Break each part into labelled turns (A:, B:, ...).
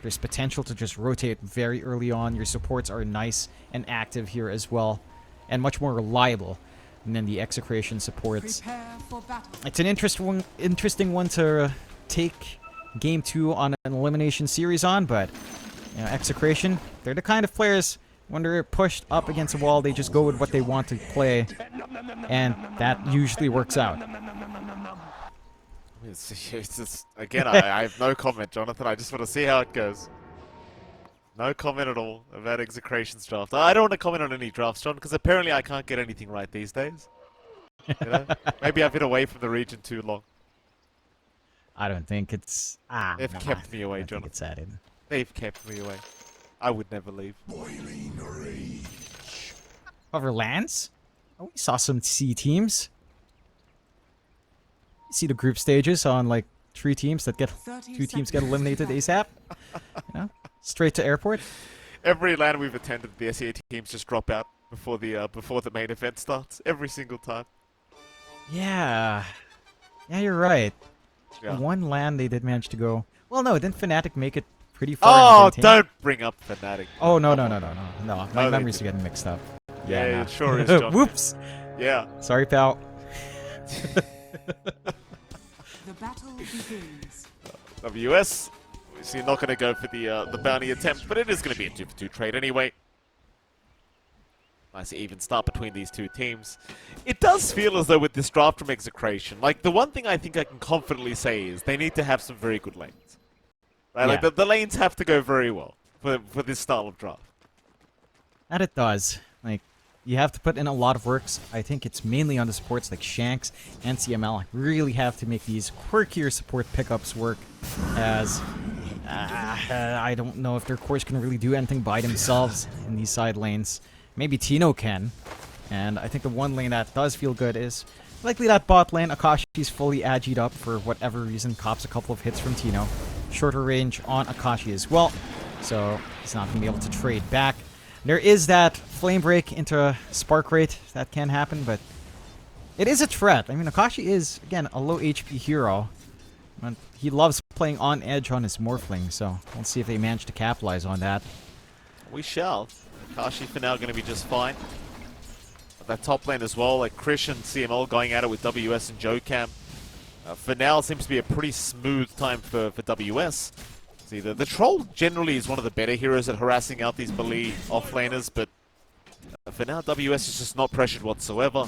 A: There's potential to just rotate very early on. Your supports are nice and active here as well, and much more reliable than the Execration supports. It's an interesting one to take Game 2 on an elimination series on, but you know, Execration, they're the kind of players, when they're pushed up against a wall, they just go with what they want to play, and that usually works out.
B: It's just, again, I have no comment, Jonathan. I just want to see how it goes. No comment at all about Execration's draft. I don't want to comment on any drafts, John, because apparently I can't get anything right these days. You know? Maybe I've been away from the region too long.
A: I don't think it's...
B: They've kept me away, Jonathan.
A: It's added.
B: They've kept me away. I would never leave.
A: Over lands? Oh, we saw some C teams. You see the group stages on like 3 teams that get... 2 teams get eliminated ASAP. You know? Straight to airport.
B: Every LAN we've attended, the SEA teams just drop out before the main event starts. Every single time.
A: Yeah. Yeah, you're right.
B: Yeah.
A: One LAN they did manage to go... Well, no, didn't Fnatic make it pretty far?
B: Oh, don't bring up Fnatic.
A: Oh, no. My memories are getting mixed up.
B: Yeah,
A: no.
B: it sure is, John.
A: Whoops.
B: Yeah.
A: Sorry, pal.
C: The battle begins.
B: WS, obviously not going to go for the bounty attempt, but it is going to be a 2-for-2 trade anyway. Nice even start between these 2 teams. It does feel as though with this draft from Execration, like the one thing I think I can confidently say is they need to have some very good lanes. Right?
A: Yeah.
B: Like the lanes have to go very well for this style of draft.
A: That it does. Like, you have to put in a lot of works. I think it's mainly on the supports like Shanks and CML. Really have to make these quirkier support pickups work, as I don't know if their cores can really do anything by themselves in these side lanes. Maybe Tino can, and I think the one lane that does feel good is likely that bot lane. Akashi's fully agied up for whatever reason, cops a couple of hits from Tino. Shorter range on Akashi as well, so he's not going to be able to trade back. There is that flame break into spark rate that can happen, but it is a threat. I mean, Akashi is, again, a low HP hero, but he loves playing on edge on his Morphling, so we'll see if they manage to capitalize on that.
B: We shall. Akashi for now going to be just fine. That top lane as well, like Krish and CML going at it with WS and Jokam. For now, it seems to be a pretty smooth time for WS. See, the Troll generally is one of the better heroes at harassing out these melee offlaners, but for now, WS is just not pressured whatsoever.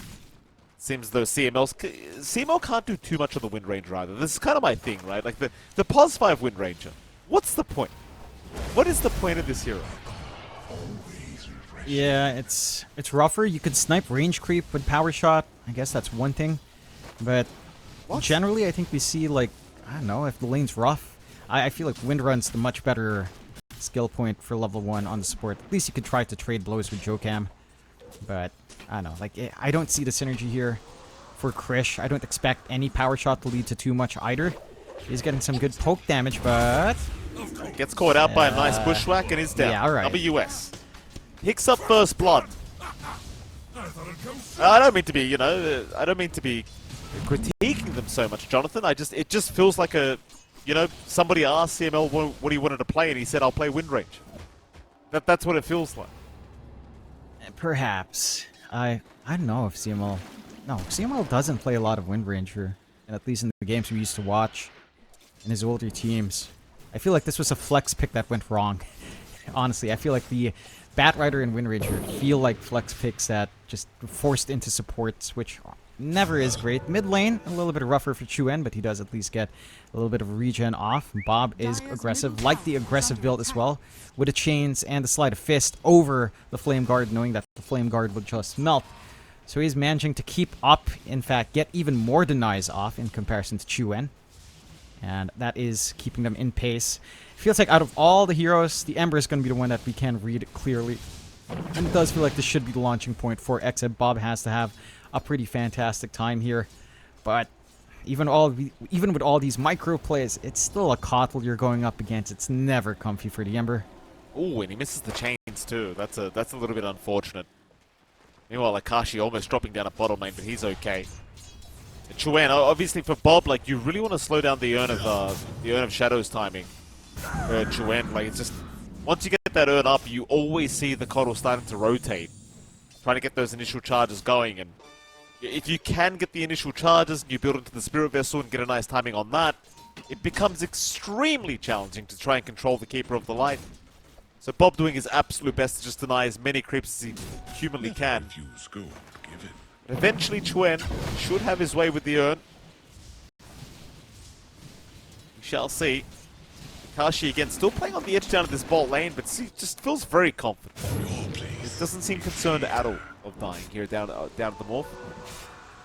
B: Seems though CML can't do too much on the Wind Ranger either. This is kind of my thing, right? Like the Pos 5 Wind Ranger. What's the point? What is the point of this hero?
A: Yeah, it's rougher. You could snipe range creep with power shot. I guess that's one thing. But generally, I think we see, like, I don't know, if the lane's rough, I feel like Wind Run's the much better skill point for level 1 on the support. At least you could try to trade blows with Jokam. But, I don't know, like, I don't see the synergy here for Krish. I don't expect any power shot to lead to too much either. He's getting some good poke damage, but...
B: Gets caught out by a nice bushwhack and is down.
A: Yeah, alright.
B: WS. Picks up first blood. I don't mean to be, you know, I don't mean to be critiquing them so much, Jonathan. It just feels like a, you know, somebody asked CML what he wanted to play and he said, I'll play Wind Range. That's what it feels like.
A: Perhaps. I don't know if CML... No, CML doesn't play a lot of Wind Ranger. And at least in the games we used to watch in his older teams. I feel like this was a flex pick that went wrong. Honestly, I feel like the Batrider and Wind Ranger feel like flex picks that just forced into supports, which never is great. Mid lane, a little bit rougher for Chuen, but he does at least get a little bit of regen off. Bob is aggressive, like the aggressive build as well, with the chains and the sleight of fist over the Flame Guard, knowing that the Flame Guard would just melt. So he's managing to keep up, in fact, get even more denies off in comparison to Chuen. And that is keeping them in pace. Feels like out of all the heroes, the Ember is going to be the one that we can read clearly. And it does feel like this should be the launching point for Exeb. Bob has to have a pretty fantastic time here. But even with all these micro plays, it's still a Kotl you're going up against. It's never comfy for the Ember.
B: Ooh, and he misses the chains too. That's a little bit unfortunate. Meanwhile, Akashi almost dropping down a bottom lane, but he's okay. And Chuen, obviously for Bob, like, you really want to slow down the Urn of Shadows timing. Chuen. Like, it's just, once you get that urn up, you always see the coddle starting to rotate, trying to get those initial charges going. And if you can get the initial charges and you build into the Spirit Vessel and get a nice timing on that, it becomes extremely challenging to try and control the Keeper of the Light. So Bob doing his absolute best to just deny as many creeps as he humanly can. But eventually Chuen should have his way with the urn. We shall see. Kashi again still playing on the edge down of this bot lane, but just feels very confident. He doesn't seem concerned at all of dying here down at the morph.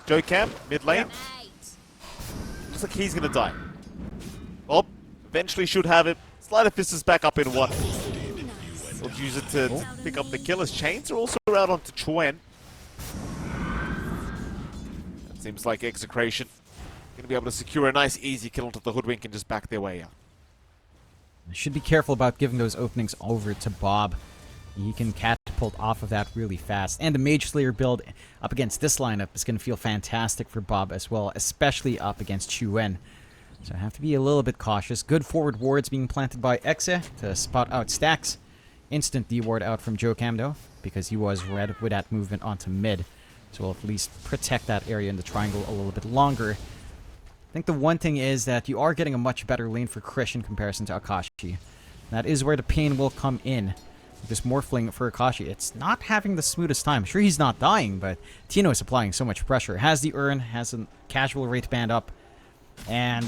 B: Jokam, mid lane. Looks like he's going to die. Bob eventually should have it. Sleight of Fist is back up in one. We'll use it to pick up the kill. His chains are also out onto Chuen. It seems like Execration going to be able to secure a nice easy kill onto the Hoodwink and just back their way out.
A: Should be careful about giving those openings over to Bob. He can catapult off of that really fast. And the Mage Slayer build up against this lineup is going to feel fantastic for Bob as well, especially up against Chuen. So I have to be a little bit cautious. Good forward wards being planted by Exe to spot out stacks. Instant D-ward out from Jokam though, because he was red with that movement onto mid. So we'll at least protect that area in the triangle a little bit longer. I think the one thing is that you are getting a much better lane for Krish in comparison to Akashi. That is where the pain will come in. This morphling for Akashi, it's not having the smoothest time. Sure, he's not dying, but Tino is applying so much pressure. Has the urn, has a casual rate band up, and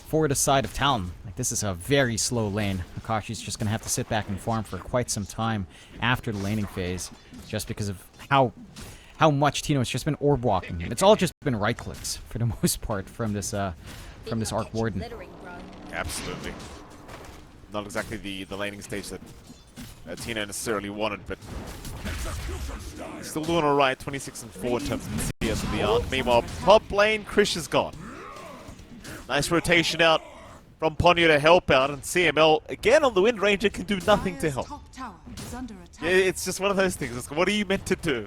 A: for the side of Talon, like this is a very slow lane. Akashi's just going to have to sit back and farm for quite some time after the laning phase, just because of how much Tino has just been orb walking him. It's all just been right clicks for the most part from this Arc Warden.
B: Absolutely. Not exactly the laning stage that Tino necessarily wanted, but still doing alright. 26 and 4 in terms of the CS of the arc. Meanwhile, top lane, Krish is gone. Nice rotation out from Ponyo to help out, and CML again on the Wind Ranger can do nothing to help. Yeah, it's just one of those things. What are you meant to do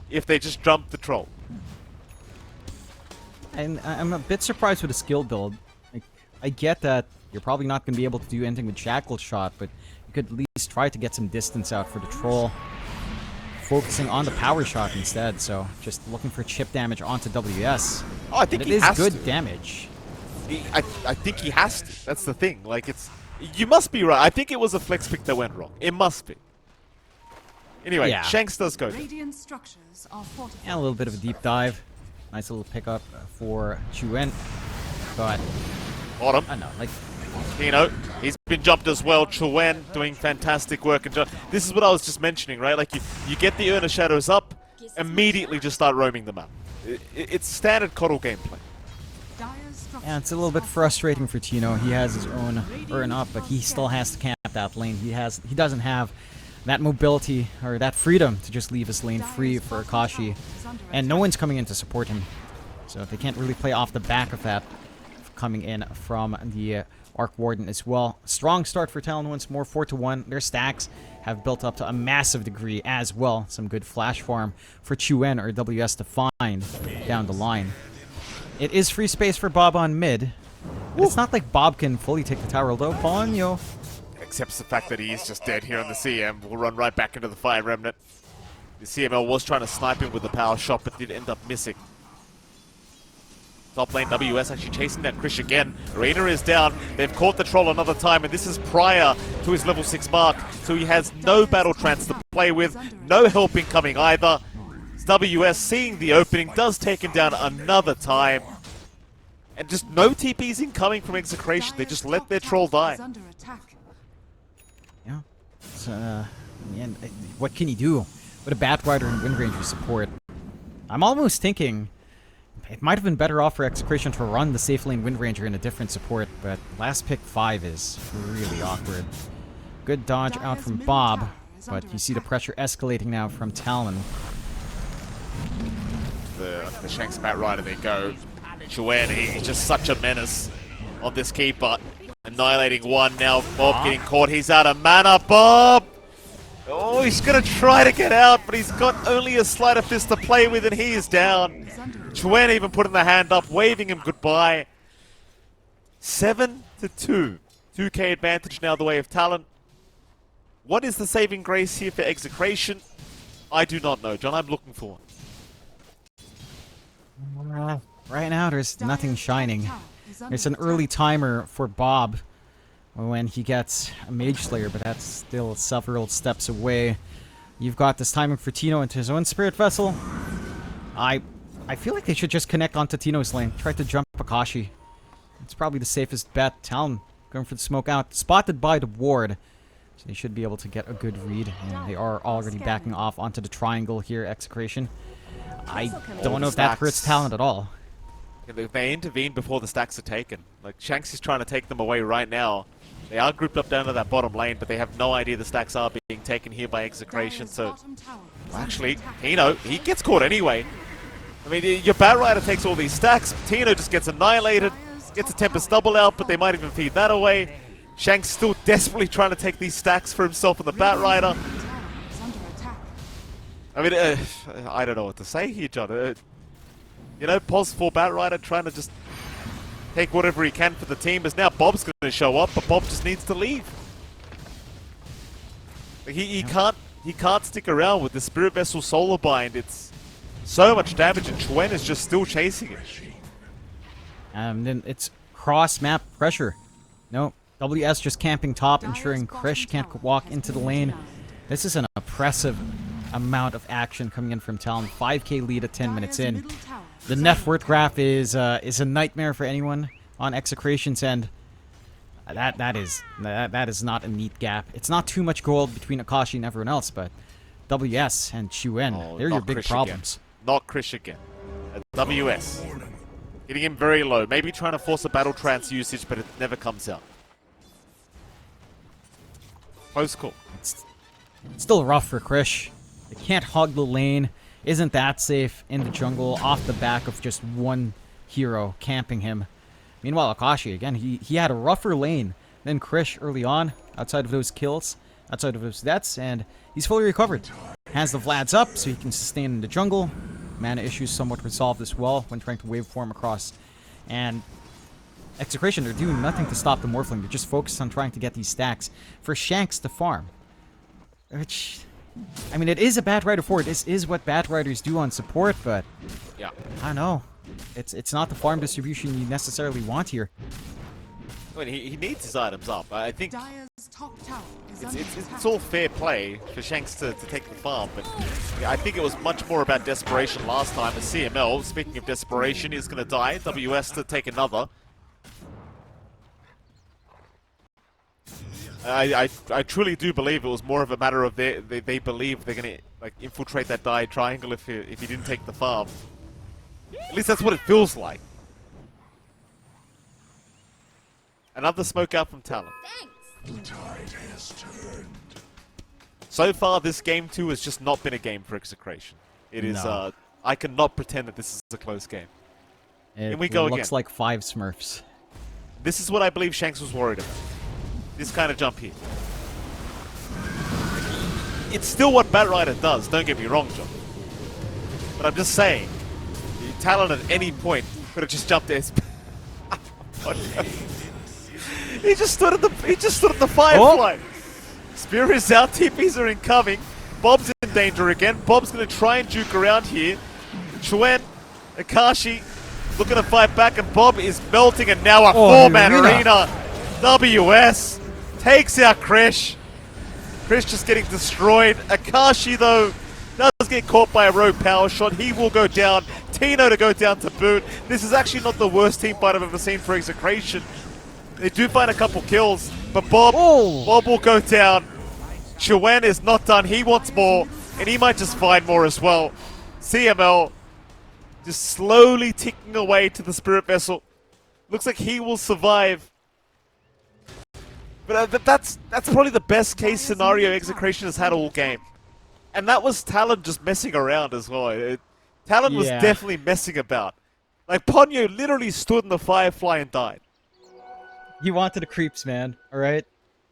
B: if they just jump the troll?
A: And I'm a bit surprised with the skill build. Like, I get that you're probably not going to be able to do anything with Shackle Shot, but you could at least try to get some distance out for the troll. Focusing on the power shot instead, so just looking for chip damage onto WS.
B: Oh, I think
A: and it is good damage.
B: I think he has to. That's the thing. Like, it's... You must be right. I think it was a flex pick that went wrong. It must be. Anyway, yeah. Shanks does go.
C: Radiant structures are fortified.
A: And a little bit of a deep dive. Nice little pickup for Chuen. But...
B: Bottom.
A: I know, like...
B: Tino, he's been jumped as well. Chuen doing fantastic work. And this is what I was just mentioning, right? Like, you get the Urn of Shadows up, immediately just start roaming them out. It's standard Coddle gameplay.
A: Yeah, it's a little bit frustrating for Tino. He has his own Urn up, but he still has to camp that lane. He doesn't have that mobility or that freedom to just leave his lane free for Akashi. And no one's coming in to support him. So they can't really play off the back of that coming in from the Arc Warden as well. Strong start for Talon once more, 4-1. Their stacks have built up to a massive degree as well. Some good flash farm for Chuen or WS to find down the line. It is free space for Bob on mid. But it's not like Bob can fully take the tower, although Ponyo
B: accepts the fact that he is just dead here on the CM. We'll run right back into the Fire Remnant. The CML was trying to snipe him with the power shot, but did end up missing. Top lane WS actually chasing that Krish again. Arena is down. They've caught the troll another time, and this is prior to his level 6 mark. So he has no battle trance to play with, no help incoming either. WS seeing the opening, does take him down another time. And just no TPs incoming from Execration. They just let their troll die.
A: Yeah. So, and what can you do with a Batrider and Wind Ranger support? I'm almost thinking it might have been better off for Execration to run the safe lane Wind Ranger in a different support, but last pick 5 is really awkward. Good dodge out from Bob, but you see the pressure escalating now from Talon.
B: The Shanks Bat Rider, they go. Chuen, he's just such a menace on this keeper. Annihilating one now. Bob getting caught. He's out of mana. Bob! Oh, he's going to try to get out, but he's got only a Sleight of Fist to play with, and he is down. Chuen even putting the hand up, waving him goodbye. 7-2 2k advantage now the way of Talon. What is the saving grace here for Execration? I do not know, John. I'm looking for one.
A: Right now, there's nothing shining. There's an early timer for Bob when he gets a Mage Slayer, but that's still several steps away. You've got this timing for Tino into his own Spirit Vessel. I feel like they should just connect onto Tino's lane. Try to jump Akashi. It's probably the safest bet. Talon going for the smoke out. Spotted by the ward. So they should be able to get a good read. And they are already backing off onto the triangle here, Execration. I don't know if that hurts Talon at all.
B: They intervene before the stacks are taken. Like, Shanks is trying to take them away right now. They are grouped up down to that bottom lane, but they have no idea the stacks are being taken here by Execration. So, actually, Tino, he gets caught anyway. I mean, your Bat Rider takes all these stacks. Tino just gets annihilated. Gets a Tempest double out, but they might even feed that away. Shanks still desperately trying to take these stacks for himself and the Bat Rider. I mean, I don't know what to say here, John. You know, pos for Bat Rider trying to just take whatever he can for the team. As now Bob's going to show up, but Bob just needs to leave. He can't stick around with the Spirit Vessel Solar Bind. It's so much damage, and Chuen is just still chasing it.
A: Then it's cross-map pressure. No, WS just camping top, ensuring Krish can't walk into the lane. This is an oppressive amount of action coming in from Talon. 5k lead at 10 minutes in. The net worth graph is a nightmare for anyone on Execration's end. That is not a neat gap. It's not too much gold between Akashi and everyone else, but WS and Chuen, they're your big
B: Krish
A: problems.
B: Again. Not Krish again. WS. Getting him very low. Maybe trying to force a battle trance usage, but it never comes out. Close call.
A: It's still rough for Krish. They can't hog the lane. Isn't that safe in the jungle off the back of just one hero camping him. Meanwhile, Akashi, again, he had a rougher lane than Krish early on, outside of those kills, outside of those deaths, and he's fully recovered. Has the Vlads up so he can sustain in the jungle. Mana issues somewhat resolved as well when trying to waveform across. And Execration, they're doing nothing to stop the Morphling. They're just focused on trying to get these stacks for Shanks to farm. Which, I mean, it is a Bat Rider 4. This is what Bat Riders do on support, but
B: yeah,
A: I don't know. It's not the farm distribution you necessarily want here.
B: I mean, he needs his items up. I think it's all fair play for Shanks to take the farm, but yeah, I think it was much more about desperation last time. As CML, speaking of desperation, is going to die. WS to take another. I truly do believe it was more of a matter of they believe they're going to like infiltrate that die triangle if he didn't take the farm. At least that's what it feels like. Another smoke out from Talon.
D: The tide has turned.
B: So far, this game 2 has just not been a game for Execration. It is, I cannot pretend that this is a close game.
A: It
B: we go
A: looks
B: again.
A: like 5 Smurfs.
B: This is what I believe Shanks was worried about. This kind of jump here. It's still what Bat Rider does, don't get me wrong, John. But I'm just saying, Talon at any point could have just jumped there. He just stood at the Firefly. Spear is out, TPs are incoming. Bob's in danger again. Bob's gonna try and juke around here. Chuen, Akashi looking to fight back, and Bob is melting, and now a 4-man arena. WS takes out Krish. Krish just getting destroyed. Akashi, though, does get caught by a rogue power shot. He will go down. Tino to go down to boot. This is actually not the worst team fight I've ever seen for Execration. They do find a couple kills, but Bob will go down. Chuen is not done. He wants more, and he might just find more as well. CML just slowly ticking away to the Spirit Vessel. Looks like he will survive. But that's probably the best case scenario Execration has had all game. And that was Talon just messing around as well. Talon was definitely messing about. Like, Ponyo literally stood in the Firefly and died.
A: You wanted the creeps, man. Alright?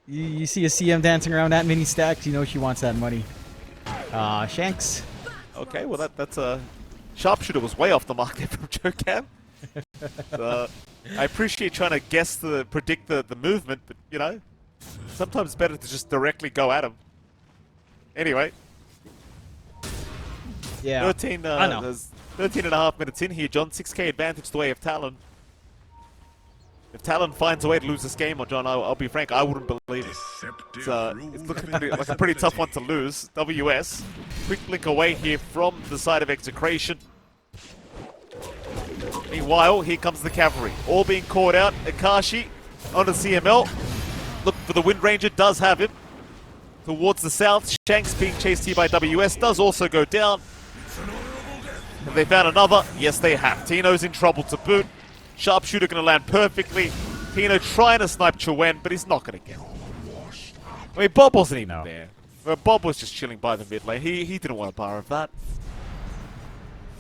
A: You see a CM dancing around that mini stacks, you know she wants that money. Shanks.
B: Okay, well that's a... Sharpshooter was way off the market from Jocam. I appreciate trying to predict the movement, but you know, sometimes it's better to just directly go at him. Anyway,
A: Yeah.
B: 13,
A: I know.
B: there's 13 and a half minutes in here, John. 6k advantage the way of Talon. If Talon finds a way to lose this game, or John, I'll be frank, I wouldn't believe it. It's looking like a pretty tough one to lose. WS, quick blink away here from the side of Execration. Meanwhile, here comes the cavalry, all being caught out. Akashi onto CML. Look for the Wind Ranger, does have him. Towards the south, Shanks being chased here by WS, does also go down. Have they found another? Yes, they have. Tino's in trouble to boot. Sharpshooter going to land perfectly. Tino trying to snipe Chuen, but he's not going to get it. I mean, Bob wasn't even there. Bob was just chilling by the mid lane. He didn't want a bar of that.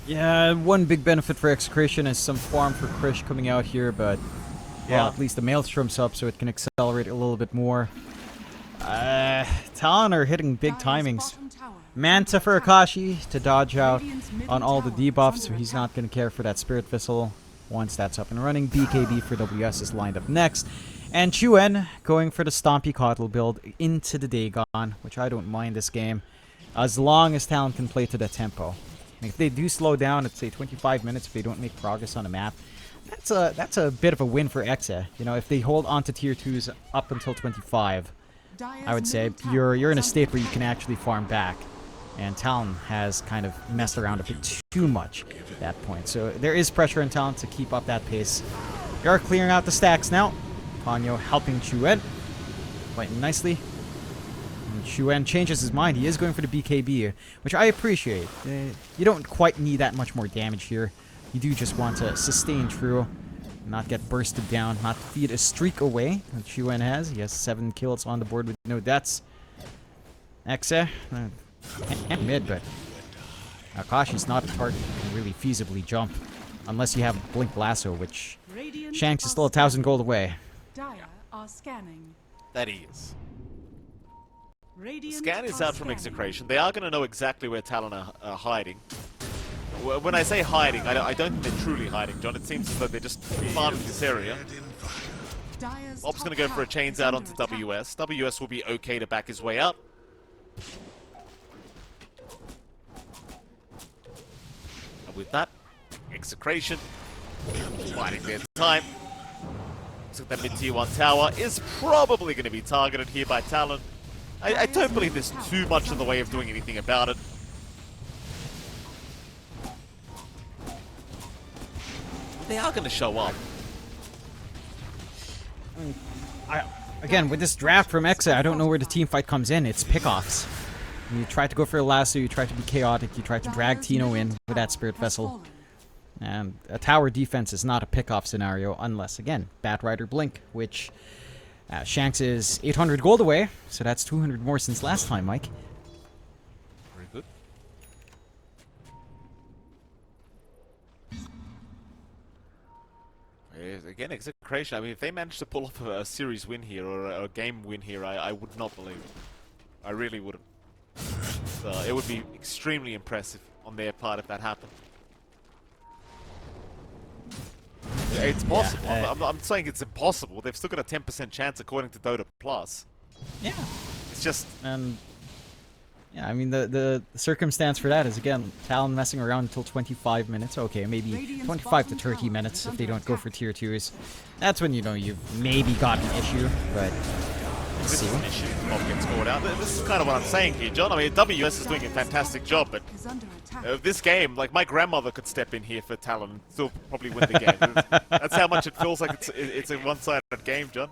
A: Yeah, one big benefit for Execration is some farm for Krish coming out here, but well, at least the Maelstrom's up so it can accelerate a little bit more. Talon are hitting big timings. Manta for Akashi to dodge out on all the debuffs, so he's not going to care for that Spirit Vessel once that's up and running. BKB for WS is lined up next. And Chuen going for the Stompy Coddle build into the Dagon, which I don't mind this game, as long as Talon can play to the tempo. And if they do slow down at, say, 25 minutes, if they don't make progress on the map, that's a bit of a win for Exe. You know, if they hold on to tier 2s up until 25, I would say you're in a state where you can actually farm back. And Talon has kind of messed around a bit too much at that point. So there is pressure on Talon to keep up that pace. They are clearing out the stacks now. Ponyo helping Chuen quite nicely. And Chuen changes his mind. He is going for the BKB, which I appreciate. You don't quite need that much more damage here. You do just want to sustain true, not get bursted down, not feed a streak away that Chuen has. He has 7 kills on the board with no deaths. Exe, mid, but Akashi's not a target you can really feasibly jump unless you have Blink Lasso, which Shanks is still 1,000 gold away.
C: Dire are scanning.
B: That he is.
C: Radiant
B: Scan is
C: are
B: out from
C: scanning.
B: Execration. They are going to know exactly where Talon are hiding. When I say hiding, I don't think they're truly hiding, John. It seems as though they're just farming this area.
C: Dire's
B: Bob's going to
C: top
B: go for a
C: tower
B: chains
C: is
B: out
C: under
B: onto
C: attack.
B: WS. WS will be okay to back his way up. And with that, Execration biding their time. Looks like that mid-tier 1 tower is probably going to be targeted here by Talon. I don't believe there's too much in the way of doing anything about it. They are going to show up.
A: Again, with this draft from Exa, I don't know where the team fight comes in. It's pickoffs. You try to go for a lasso, you try to be chaotic, you try to drag Tino in with that Spirit Vessel. And a tower defense is not a pickoff scenario unless, again, Batrider Blink, which Shanks is 800 gold away, so that's 200 more since last time, Mike.
B: Very good. Again, Execration. I mean, if they manage to pull off a series win here or a game win here, I would not believe it. I really wouldn't. It would be extremely impressive on their part if that happened. Yeah, it's possible. I'm saying it's impossible. They've still got a 10% chance according to Dota Plus.
A: Yeah.
B: It's just...
A: Yeah, I mean, the circumstance for that is, again, Talon messing around until 25 minutes. Okay, maybe 25 to 30 minutes if they don't go for tier 2s. That's when, you know, you've maybe got an issue, but let's
B: This
A: see.
B: is an issue. Bob gets caught out. This is kind of what I'm saying here, John. I mean, WS is doing a fantastic job, but
C: Is under attack.
B: this game, like, my grandmother could step in here for Talon and still probably win the game. That's how much it feels like it's a one-sided game, John.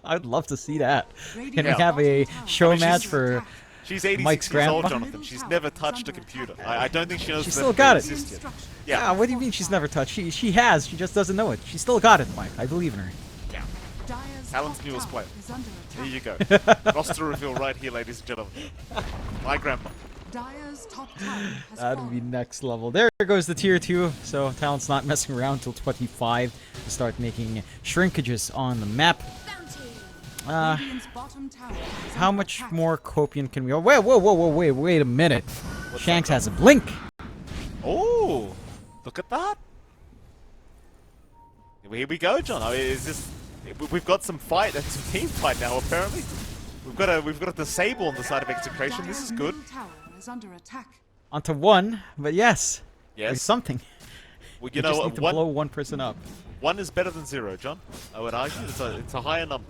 A: I'd love to see that.
C: Radiant
A: Can we
B: Yeah.
A: have a show
B: I mean,
A: match
B: she's-
A: for...
B: She's 86
A: Mike's
B: years old,
A: grandma?
B: Jonathan. She's never touched a computer. I don't think she knows
A: She
B: that
A: still
B: they
A: got it.
B: exist yet.
C: Instruction.
B: Yeah.
A: What do you mean she's never touched? She has. She just doesn't know it. She still got it, Mike. I believe in her.
C: Dire's
B: Talon's
C: top
B: newest
C: tower
B: player.
C: is under
B: There
C: attack.
B: you go. Roster reveal right here, ladies and gentlemen. My grandma.
C: Dire's top tower has
A: That'd be
C: fallen.
A: next level. There goes the tier 2. So Talon's not messing around till 25 to start making shrinkages on the map.
C: Radiant's bottom tower is
A: How
C: under
A: much
C: attack.
A: more Copian can we... Oh, wait a minute. Shanks has a blink.
B: Oh, look at that. Here we go, John. I mean, is this? We've got some fight and some team fight now. Apparently, we've got a disable on the side of Execration. This is good.
C: Middle tower is under attack.
A: Onto 1, but yes.
B: Yes.
A: There's something.
B: Well,
A: You
B: you know
A: just
B: what?
A: need to blow one person up.
B: 1 is better than 0, John. I would argue it's a higher number.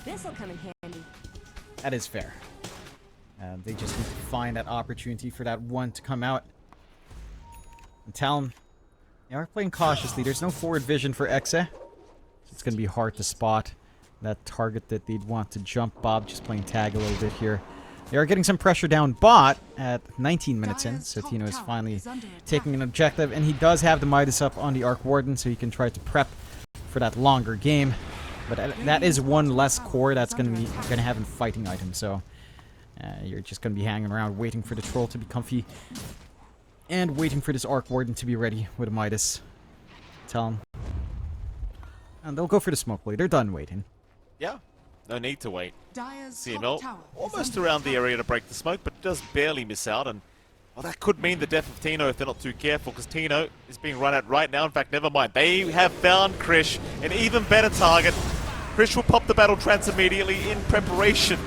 E: This'll come in handy.
A: That is fair. They just need to find that opportunity for that 1 to come out. And Talon, they are playing cautiously. There's no forward vision for Exe. It's going to be hard to spot that target that they'd want to jump. Bob just playing tag a little bit here. They are getting some pressure down bot at 19 minutes in, so Tino is finally taking an objective, and he does have the Midas up on the Arc Warden, so he can try to prep for that longer game. But that is one less core that's going to have a fighting item, so you're just going to be hanging around waiting for the troll to be comfy and waiting for this Arc Warden to be ready with a Midas. Tell him. And they'll go for the smoke blade. They're done waiting.
B: Yeah, no need to wait.
C: Dire's
B: CML
C: top tower is
B: almost
C: under
B: around the
C: attack.
B: area to break the smoke, but does barely miss out. And well, that could mean the death of Tino if they're not too careful, because Tino is being run at right now. In fact, never mind. They have found Krish, an even better target. Krish will pop the battle trance immediately in preparation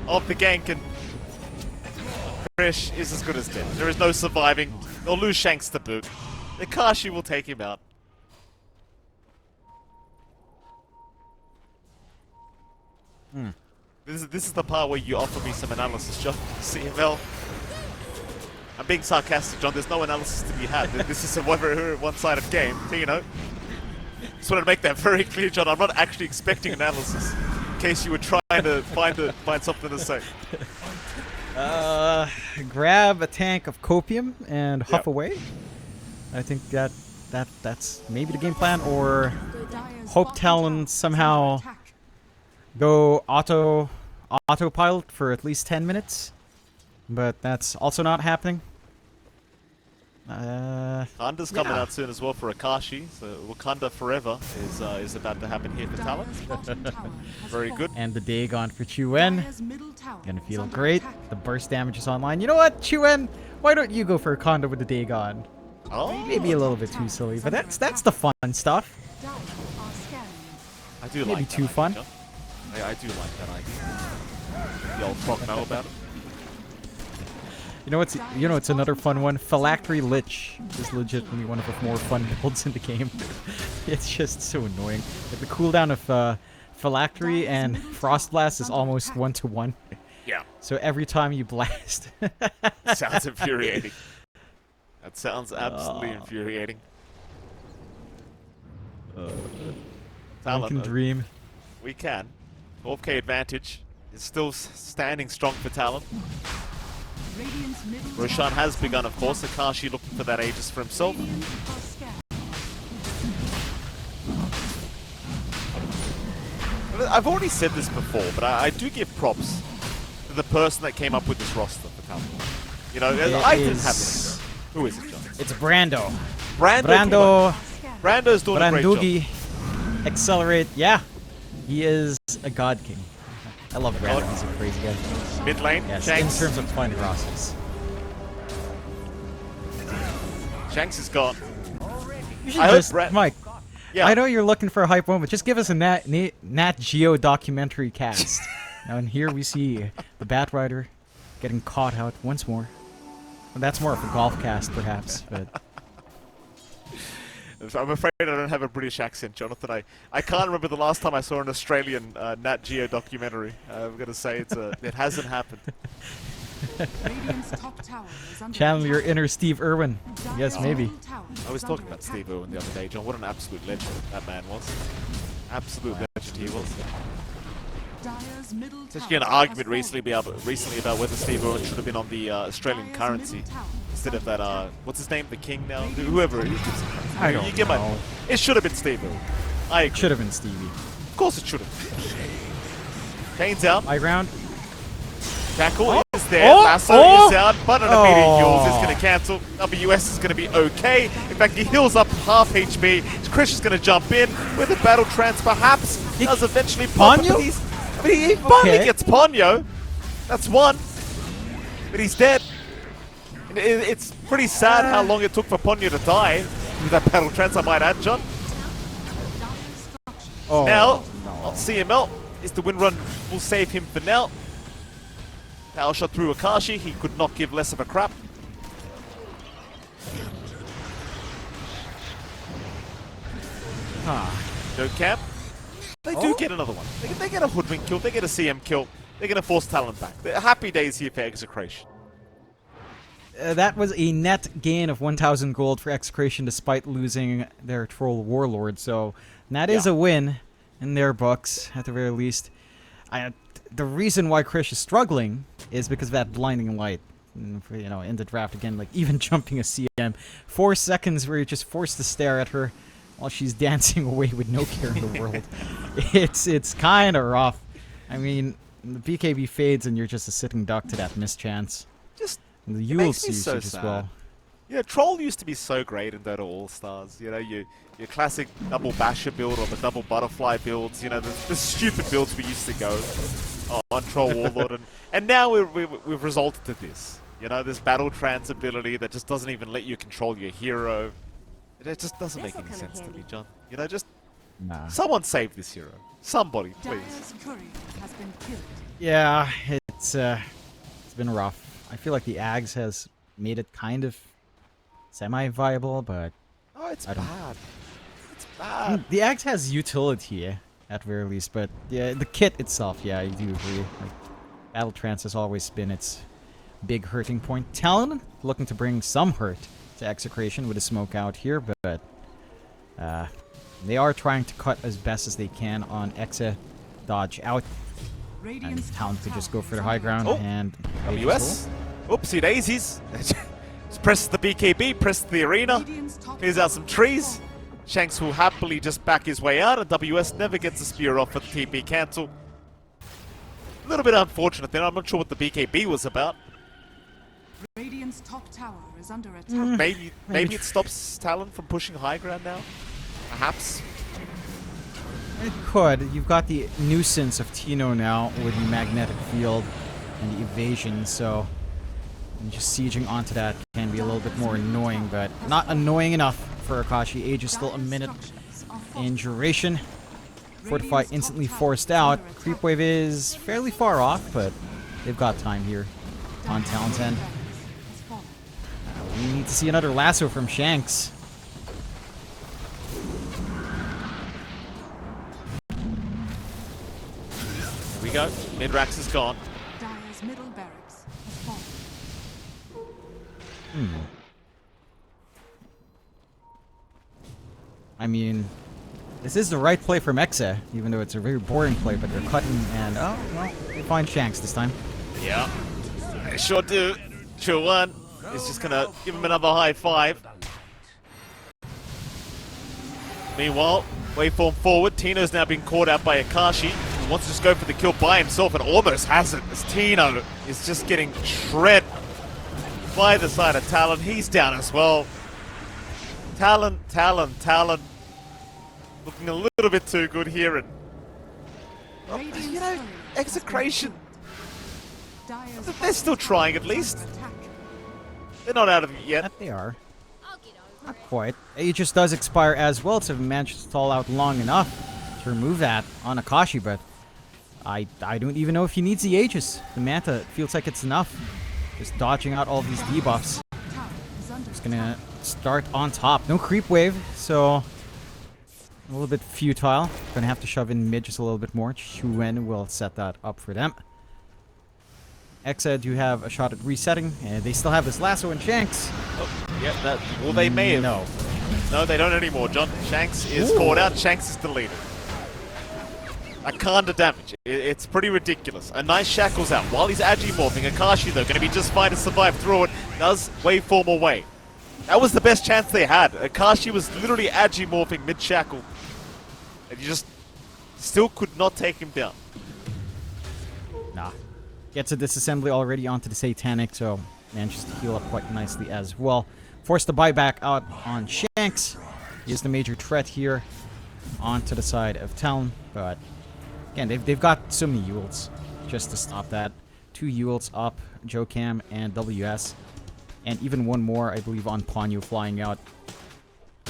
B: of the gank, and Krish is as good as dead. There is no surviving. They'll lose Shanks to boot. The Kashi will take him out. This is the part where you offer me some analysis, John. CML. I'm being sarcastic, John. There's no analysis to be had. This is a one-sided game, you know. Just wanted to make that very clear, John. I'm not actually expecting analysis, in case you were trying to find something to say.
A: Grab a tank of copium and huff
B: Yep.
A: away. I think that's maybe the game plan, or
C: Dire's
A: hope
C: bottom
A: Talon
C: tower is
A: somehow
C: under attack.
A: go autopilot for at least 10 minutes. But that's also not happening.
B: Wakanda's coming out soon as well for Akashi, so Wakanda Forever is about to happen here for Talon.
C: Dire's bottom tower has
B: Very
C: fallen.
B: good.
A: And the Dagon for Chuen.
C: Dire's middle tower
A: Gonna
C: is
A: feel
C: under
A: great.
C: attack.
A: The burst damage is online. You know what, Chuen? Why don't you go for a Conda with the Dagon?
B: Oh,
A: Maybe a little bit too silly, but that's the fun stuff.
C: Dire are scanning.
B: I do
A: maybe
B: like
A: too
B: that
A: fun.
B: idea, John. I do like that idea. The old frog know about it.
A: You know it's another fun one. Phylactery Lich is legitimately one of the more fun builds in the game. It's just so annoying. Like, the cooldown of Phylactery and Frost Blast is almost 1-to-1.
B: Yeah.
A: So every time you blast,
B: Sounds infuriating. That sounds absolutely infuriating.
A: one
B: Talon,
A: can dream.
B: we can. 12k advantage is still standing strong for Talon.
C: Radiant's middle
B: Roshan
C: tower
B: has
C: is
B: begun,
C: under
B: of course.
C: attack.
B: Akashi looking for that Aegis for himself.
C: Radiant are scanning.
B: I've already said this before, but I do give props to the person that came up with this roster for Talon. You know, I didn't have it. Who is it, John?
A: It's Brando.
B: Brando. Brando's doing a great job.
A: Brandugi. Accelerate. Yeah. He is a god king. I love Brando. He's a crazy guy.
B: Mid lane,
A: Yes,
B: Shanks.
A: in terms of finding rosters.
B: Shanks is gone.
A: You should
B: I hope
A: just, Mike,
B: Yeah.
A: I know you're looking for a hype moment. Just give us a Nat Geo documentary cast. Now, and here we see the Batrider getting caught out once more. Well, that's more of a golf cast, perhaps. But
B: I'm afraid I don't have a British accent, Jonathan. I can't remember the last time I saw an Australian Nat Geo documentary. I'm going to say it hasn't happened.
C: Radiant's top tower is under
A: channel your
C: attack.
A: inner Steve Irwin. Yes,
C: Dire's
A: maybe.
C: middle tower
B: I was
C: is
B: talking
C: under
B: about
C: attack.
B: Steve Irwin the other day, John. What an absolute legend that man was. Absolute legend he was.
C: Dire's middle
B: There's
C: tower
B: actually an
C: has
B: argument
C: fallen.
B: recently about whether Steve Irwin should have been on the Australian
C: Dire's
B: currency
C: middle tower is
B: instead of
C: under
B: that,
C: attack.
B: what's his name? The King now? Whoever it is.
A: I don't
B: You get
A: know.
B: my... It should have been Steve Irwin. I agree.
A: Should have been Stevie.
B: Of course it should have. Kane's out.
A: High ground.
B: Tackle is there.
A: Oh!
B: Lasso
A: Oh!
B: is out. But an immediate
A: Oh!
B: Yules is going to cancel. WS is going to be okay. In fact, he heals up half HP. Krish is going to jump in with a battle trance, perhaps. Does eventually pop.
A: Ponyo?
B: But he finally
A: Okay.
B: gets Ponyo. That's one. But he's dead. And it's pretty sad how long it took for Ponyo to die with that battle trance, I might add, John.
A: Oh,
B: Now,
A: no.
B: on CML, is the win run will save him for now. Power shot through Akashi, he could not give less of a crap. No cap. They do get another one. They get a hoodwink kill, they get a CM kill, they're going to force Talon back. They're happy days here for Execration.
A: That was a net gain of 1,000 gold for Execration despite losing their troll warlord, so that is a win in their books, at the very least. The reason why Krish is struggling is because of that blinding light. You know, in the draft again, like even jumping a CM. 4 seconds where you're just forced to stare at her while she's dancing away with no care in the world. It's kind of rough. I mean, the BKB fades and you're just a sitting duck to that mischance.
B: Just
A: And the
B: makes
A: Yule's
B: me so
A: usage as
B: sad.
A: well.
B: Yeah, Troll used to be so great in Dota All-Stars. You know, your classic double basher build or the double butterfly builds. You know, the stupid builds we used to go on Troll Warlord. And now we've resulted to this. You know, this battle trance ability that just doesn't even let you control your hero. It just doesn't make any sense to me, John. You know, just
A: Nah.
B: someone save this hero. Somebody, please.
C: Dire's courier has been killed.
A: Yeah, it's been rough. I feel like the Ags has made it kind of semi-viable, but
B: Oh, it's
A: I don't-
B: bad. It's bad.
A: the Ags has utility at very least. But yeah, the kit itself, yeah, I do agree. Like, Battle Trance has always been its big hurting point. Talon looking to bring some hurt to Execration with a smoke out here, but they are trying to cut as best as they can on Exe, dodge out, and
C: Radiant's
A: Talon
C: top
A: could just
C: tower
A: go for
C: is
A: the high
C: under
A: ground
B: Oh,
A: and
B: WS. Oopsie daisies. Just press the BKB, press the arena,
C: Radiant's top
B: clears out some
C: tower
B: trees. Shanks will happily just back his way out, and WS never gets a spear off for the TP cancel. A little bit unfortunate there. I'm not sure what the BKB was about.
C: Radiant's top tower is under attack.
B: Maybe it stops Talon from pushing high ground now. Perhaps.
A: It could. You've got the nuisance of Tino now with the magnetic field and the evasion, so just sieging onto that can be a little bit more annoying, but not annoying enough for Akashi. Age is still a minute in duration. Fortify instantly forced out. Creep wave is fairly far off, but they've got time here on Talon's end. We need to see another lasso from Shanks.
B: Here we go. Midrax is gone.
C: Dire's middle barracks has fallen.
A: I mean, this is the right play from Exe, even though it's a very boring play, but they're cutting and, oh, well, they find Shanks this time.
B: Yeah. They sure do. Sure one is just gonna give him another high five. Meanwhile, waveform forward. Tino's now been caught out by Akashi, who wants to just go for the kill by himself and almost has it, as Tino is just getting shred by the side of Talon. He's down as well. Talon. Looking a little bit too good here, and
C: Radiant's
B: you know,
C: courier has
B: Execration,
C: been killed. Dire's
B: they're
C: bottom
B: still
C: tower
B: try at
C: is
B: least.
C: under attack.
B: They're not out of it yet.
A: That they are. Not quite. Aegis does expire as well, so managed to stall out long enough to remove that on Akashi, but I don't even know if he needs the Aegis. The Manta feels like it's enough. Just dodging out all these debuffs.
C: Tower is under
A: Just gonna start on top. No creep wave, so a little bit futile. Gonna have to shove in mid just a little bit more. Chuen will set that up for them. Exa do have a shot at resetting, and they still have this lasso and Shanks.
B: Oh, yeah, well, they may have.
A: No.
B: No, they don't anymore, John. Shanks is caught out. Shanks is deleted. A kind of damage. It's pretty ridiculous. A nice shackles out. While he's agimorphing, Akashi, though, going to be just fine to survive through it. Does waveform away. That was the best chance they had. Akashi was literally agimorphing mid-shackle. And you just still could not take him down.
A: Nah. Gets a disassembly already onto the Satanic, so manages to heal up quite nicely as well. Forced to buy back out on Shanks. He is the major threat here onto the side of Talon, but again, they've got so many Yules just to stop that. 2 Yules up, Jokam and WS, and even one more, I believe, on Ponyo flying out.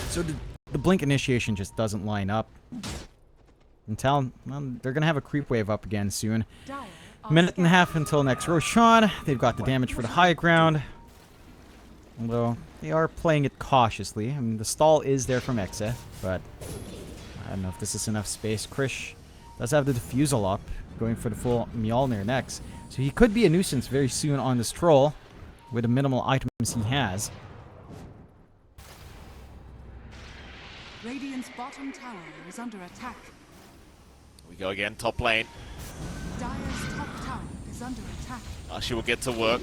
A: So the blink initiation just doesn't line up. And Talon, well, they're going to have a creep wave up again soon.
C: Dire
A: A
C: are
A: minute and a
C: scattered.
A: half until next Roshan. They've got the damage for the high ground. Although, they are playing it cautiously. I mean, the stall is there from Exa, but I don't know if this is enough space. Krish does have the defusal up, going for the full Mjolnir next. So he could be a nuisance very soon on this troll, with the minimal items he has.
C: Radiant's bottom tower is under attack.
B: We go again, top lane.
C: Dire's top tower is under attack.
B: She will get to work.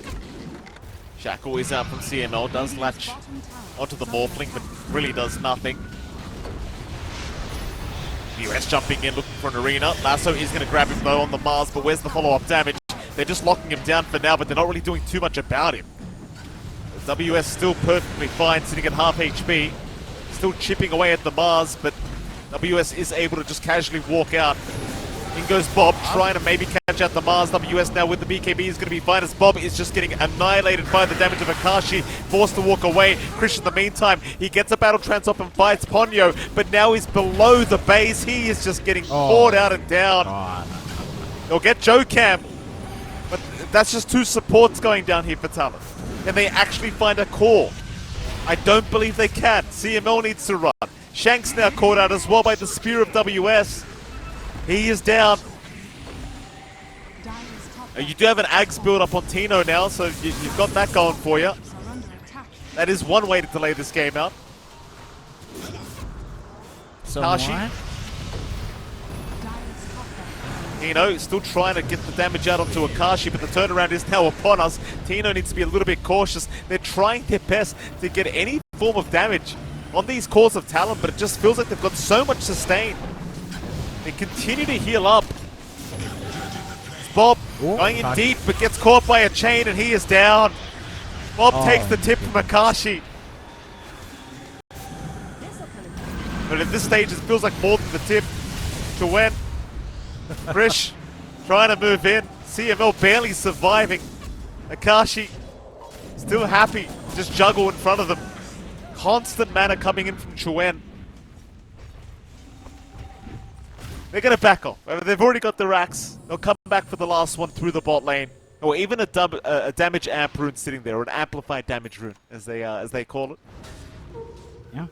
B: Shackle is out from CML, does
C: Radiant's
B: latch
C: bottom tower
B: onto the
C: is under
B: Morphling, but
C: attack.
B: really does nothing. US jumping in, looking for an arena. Lasso is going to grab him though on the Mars, but where's the follow-up damage? They're just locking him down for now, but they're not really doing too much about him. WS still perfectly fine, sitting at half HP. Still chipping away at the Mars, but WS is able to just casually walk out. In goes Bob, trying to maybe catch out the Mars. WS now with the BKB is going to be fine as Bob is just getting annihilated by the damage of Akashi. Forced to walk away. Krish in the meantime, he gets a battle trance up and fights Ponyo, but now he's below the base. He is just getting poured out and down.
A: God.
B: They'll get Joe Cam, but that's just two supports going down here for Talon. And they actually find a core. I don't believe they can. CML needs to run. Shanks now caught out as well by the spear of WS. He is down.
C: Dire's top
B: You do have an Ags build up on Tino now, so you've got that going for you.
C: towers are under attack.
B: That is one way to delay this game out.
A: So
B: Kashi.
A: what?
C: Dire's top tower.
B: Tino still trying to get the damage out onto Akashi, but the turnaround is now upon us. Tino needs to be a little bit cautious. They're trying their best to get any form of damage on these cores of Talon, but it just feels like they've got so much sustain. They continue to heal up. Bob
A: Oh,
B: going in
A: God.
B: deep, but gets caught by a chain, and he is down. Bob
A: Oh.
B: takes the tip from Akashi,
E: This'll come in handy.
B: but at this stage it feels like more than the tip. Chuen, Krish trying to move in. CML barely surviving. Akashi still happy, just juggle in front of them. Constant mana coming in from Chuen. They're going to back off. They've already got the racks. They'll come back for the last one through the bot lane. Or even a damage amp rune sitting there, or an amplified damage rune, as they call it.
A: Yeah.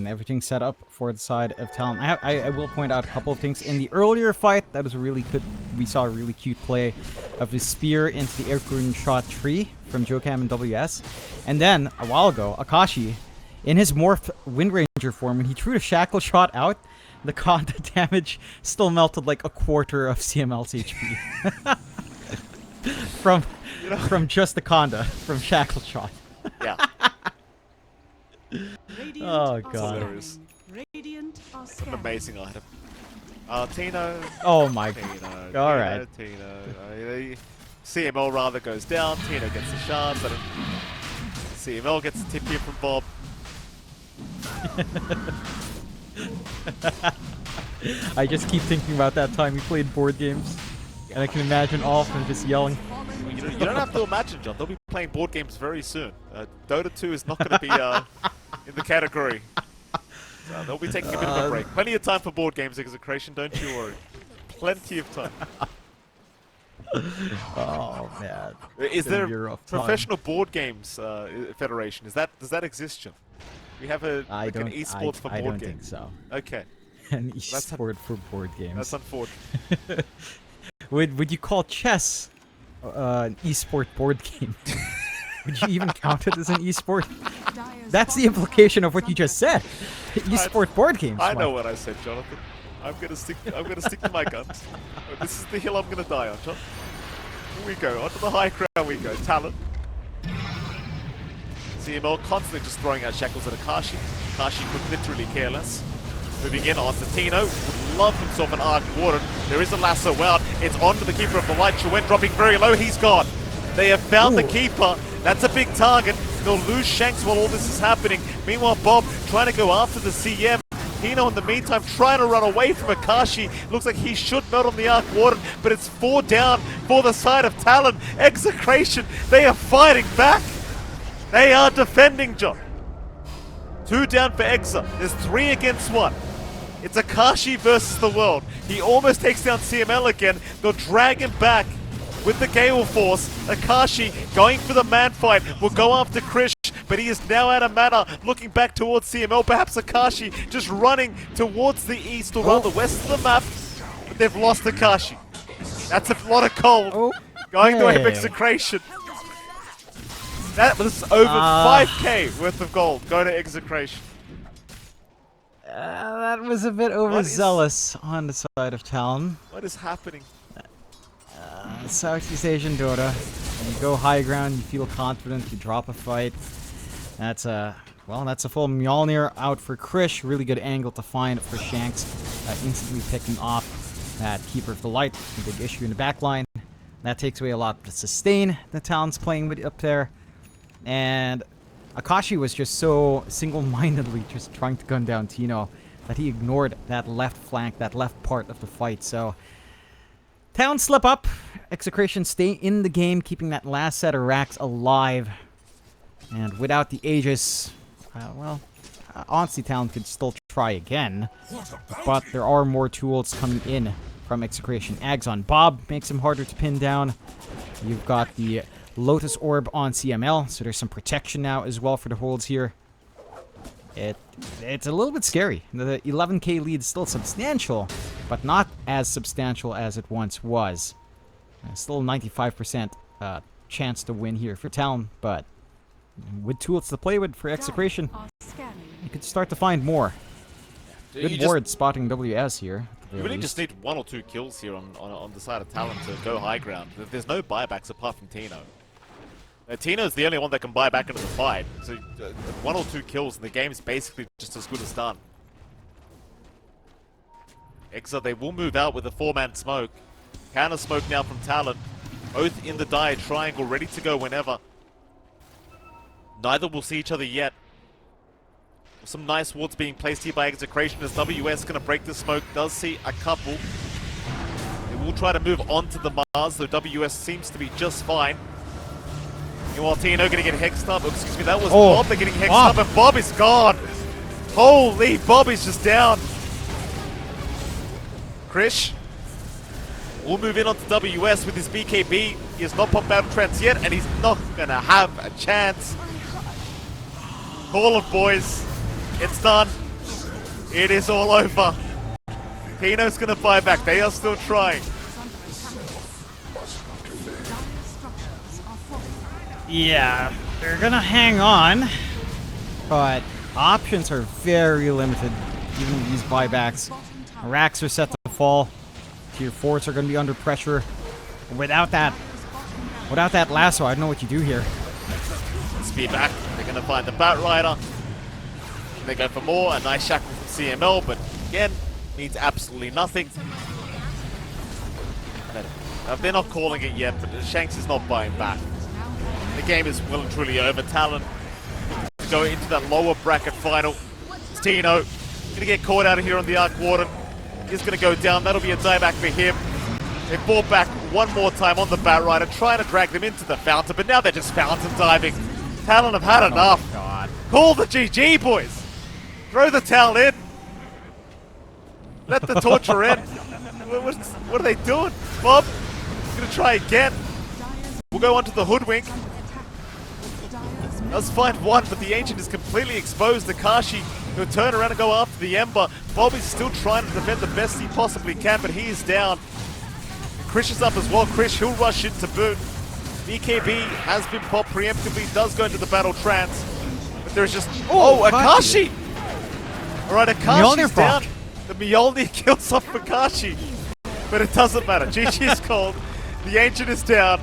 A: Everything set up for the side of Talon. I will point out a couple of things. In the earlier fight, that was really good. We saw a really cute play of the spear into the air rune shot tree from Jokam and WS. And then, a while ago, Akashi, in his morph Wind Ranger form, when he threw the shackle shot out, the Conda damage still melted like a quarter of CML's HP. from just the Conda, from shackle shot.
B: Yeah.
C: Radiant
A: Oh,
C: are
A: God.
B: Hilarious.
C: scanning. Radiant are
B: An
C: scanning.
B: amazing item. Tino.
A: Oh my
B: Tino.
A: All
B: Tino,
A: right.
B: Tino. CML rather goes down. Tino gets the shard, but CML gets the tip here from Bob.
A: I just keep thinking about that time we played board games. And I can imagine all of them just yelling.
B: You don't have to imagine, John. They'll be playing board games very soon. Dota2 is not going to be in the category. So they'll be taking a bit of a break. Plenty of time for board games, Execration. Don't you worry. Plenty of time.
A: Oh man.
B: Is
A: gonna
B: there
A: be a
B: a
A: rough time.
B: professional board games federation? Does that exist, John? We have an esports for board
A: I don't
B: games.
A: think so.
B: Okay,
A: An esport for board games.
B: that's unfortunate.
A: Would you call chess an esport board game? Would you even count it as an esport?
C: Dire's
A: That's the
C: bottom
A: implication
C: tower
A: of what
C: is
A: you
C: under
A: just said. Esport board games.
B: I know
A: Mike.
B: what I said, Jonathan. I'm gonna stick to my guns. This is the hill I'm gonna die on, John. Here we go. Onto the high ground we go. Talon. CML constantly just throwing out shackles at Akashi. Akashi could literally care less. Moving in onto Tino. Would love himself an Arc Warden. There is a lasso out. It's onto the Keeper of the Light. Chuen dropping very low. He's gone. They have found the
A: Ooh.
B: Keeper. That's a big target. They'll lose Shanks while all this is happening. Meanwhile, Bob trying to go after the CM. Tino in the meantime trying to run away from Akashi. Looks like he should melt on the Arc Warden, but it's 4 down for the side of Talon. Execration, they are fighting back. They are defending, John. 2 down for Exa. There's 3 against 1. It's Akashi versus the world. He almost takes down CML again. They'll drag him back with the Gale Force. Akashi going for the man fight. Will go after Krish, but he is now out of mana. Looking back towards CML. Perhaps Akashi just running towards the east or rather west of the map. But they've lost Akashi. That's a lot of gold. Going to Execration. That was over 5k worth of gold going to Execration.
A: That was a bit overzealous on the side of Talon.
B: What is happening?
A: Southeast Asian Dota. You go high ground, you feel confident, you drop a fight. That's a full Mjolnir out for Krish. Really good angle to find for Shanks. Instantly picking off that Keeper of the Light. A big issue in the back line. That takes away a lot of the sustain that Talon's playing with up there. And Akashi was just so single-mindedly just trying to gun down Tino that he ignored that left flank, that left part of the fight. So Talon slip up. Execration stay in the game, keeping that last set of racks alive. And without the Aegis, honestly, Talon could still try again. But there are more tools coming in from Execration. Ags on Bob makes him harder to pin down. You've got the Lotus Orb on CML, so there's some protection now as well for the holds here. It's a little bit scary. The 11k lead is still substantial, but not as substantial as it once was. Still 95% chance to win here for Talon, but with tools to play with for Execration, you could start to find more. Good board spotting WS here.
B: You really just need 1 or 2 kills here on the side of Talon to go high ground. There's no buybacks apart from Tino. Tino's the only one that can buy back into the fight. So 1 or 2 kills and the game's basically just as good as done. Exa, they will move out with a 4-man smoke. Counter smoke now from Talon. Both in the dire triangle, ready to go whenever. Neither will see each other yet. Some nice wards being placed here by Execration as WS going to break the smoke. Does see a couple. They will try to move on to the Mars, though WS seems to be just fine. Meanwhile, Tino going to get hexed up. Excuse me, that was Bob. They're getting hexed up, and Bob is gone. Holy, Bob is just down. Krish will move in onto WS with his BKB. He has not popped Battle Trance yet, and he's not going to have a chance. Call it, boys. It's done. It is all over. Tino's going to buy back. They are still trying.
A: Yeah, they're gonna hang on, but options are very limited, even with these buybacks. Racks are set to fall. Tier 4s are gonna be under pressure. Without that lasso, I don't know what you do here.
B: Speed back. They're gonna find the Bat Rider. They go for more. A nice shackle from CML, but again, means absolutely nothing. They're not calling it yet, but Shanks is not buying back. The game is well and truly over. Talon to go into that lower bracket final. Tino gonna get caught out of here on the Arc Warden. He's gonna go down. That'll be a dieback for him. They fought back one more time on the Bat Rider, trying to drag them into the fountain, but now they're just fountain diving. Talon have had enough.
A: Oh, God.
B: Call the GG, boys. Throw the towel in. Let the torture end. What are they doing? Bob, gonna try again. We'll go onto the Hoodwink. Does find one, but the Ancient is completely exposed. Akashi will turn around and go after the Ember. Bobby's still trying to defend the best he possibly can, but he is down. Krish is up as well. Krish, he'll rush in to boot. BKB has been popped preemptively, does go into the Battle Trance. But there's just... Oh, Akashi! Alright, Akashi's down. The Mjolnir kills off Akashi. But it doesn't matter. GG is called. The Ancient is down.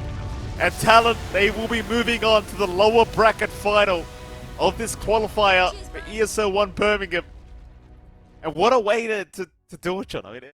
B: And Talon, they will be moving on to the lower bracket final of this qualifier for ESL One Birmingham. And what a way to do it, John. I mean,